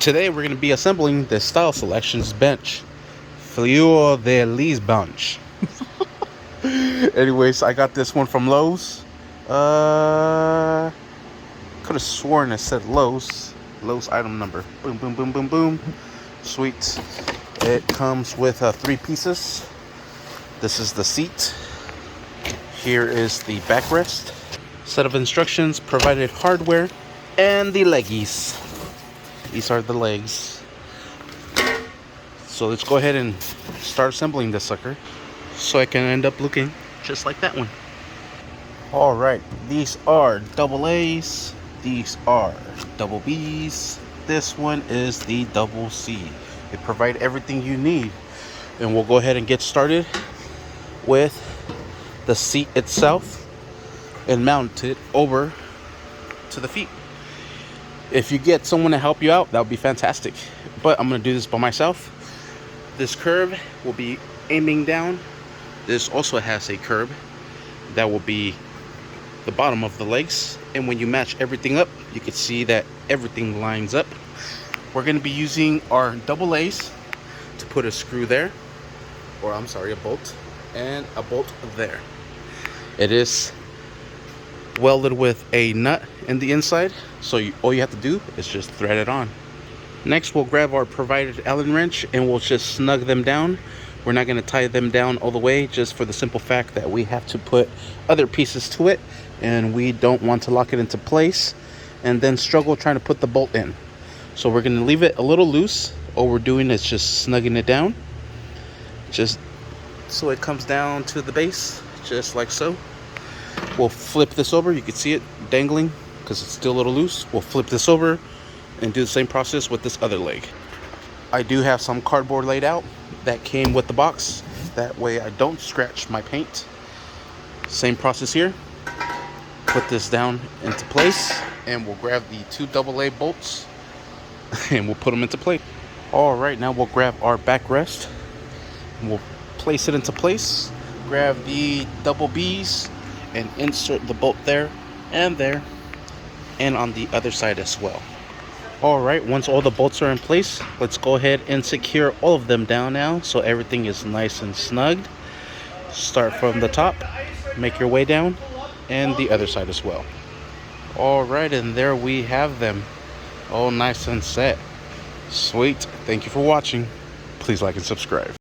Today we're going to be assembling the Style Selections bench. Fleur de Lis bench. Anyways, I got this one from Lowe's. Could have sworn it said Lowe's. Lowe's item number. Boom, boom, boom, boom, boom. Sweet. It comes with 3 pieces. This is the seat. Here is the backrest. Set of instructions, provided hardware, and the leggies. These are the legs. So let's go ahead and start assembling this sucker so I can end up looking just like that one. Alright, these are double A's, these are double B's, this one is the double C. They provide everything you need. And we'll go ahead and get started with the seat itself and mount it over to the feet. If you get someone to help you out, that would be fantastic. But I'm going to do this by myself. This curve will be aiming down. This also has a curve that will be the bottom of the legs. And when you match everything up, you can see that everything lines up. We're going to be using our double A's to put a screw there. Or I'm sorry, a bolt. And a bolt there. It is welded with a nut in the inside, so all you have to do is just thread it on. Next, we'll grab our provided Allen wrench and we'll just snug them down. We're not going to tie them down all the way, just for the simple fact that we have to put other pieces to it and we don't want to lock it into place and then struggle trying to put the bolt in. So we're going to leave it a little loose. All we're doing is just snugging it down, just so it comes down to the base, just like so. We'll flip this over. You can see it dangling because it's still a little loose. We'll flip this over and do the same process with this other leg. I do have some cardboard laid out that came with the box. That way I don't scratch my paint. Same process here. Put this down into place and we'll grab the 2 AA bolts and we'll put them into place. All right, now we'll grab our backrest and we'll place it into place. Grab the double B's and insert the bolt there and on the other side as well. Alright, once all the bolts are in place, let's go ahead and secure all of them down now so everything is nice and snugged. Start from the top, make your way down, and the other side as well. Alright, and there we have them, all nice and set. Sweet. Thank you for watching. Please like and subscribe.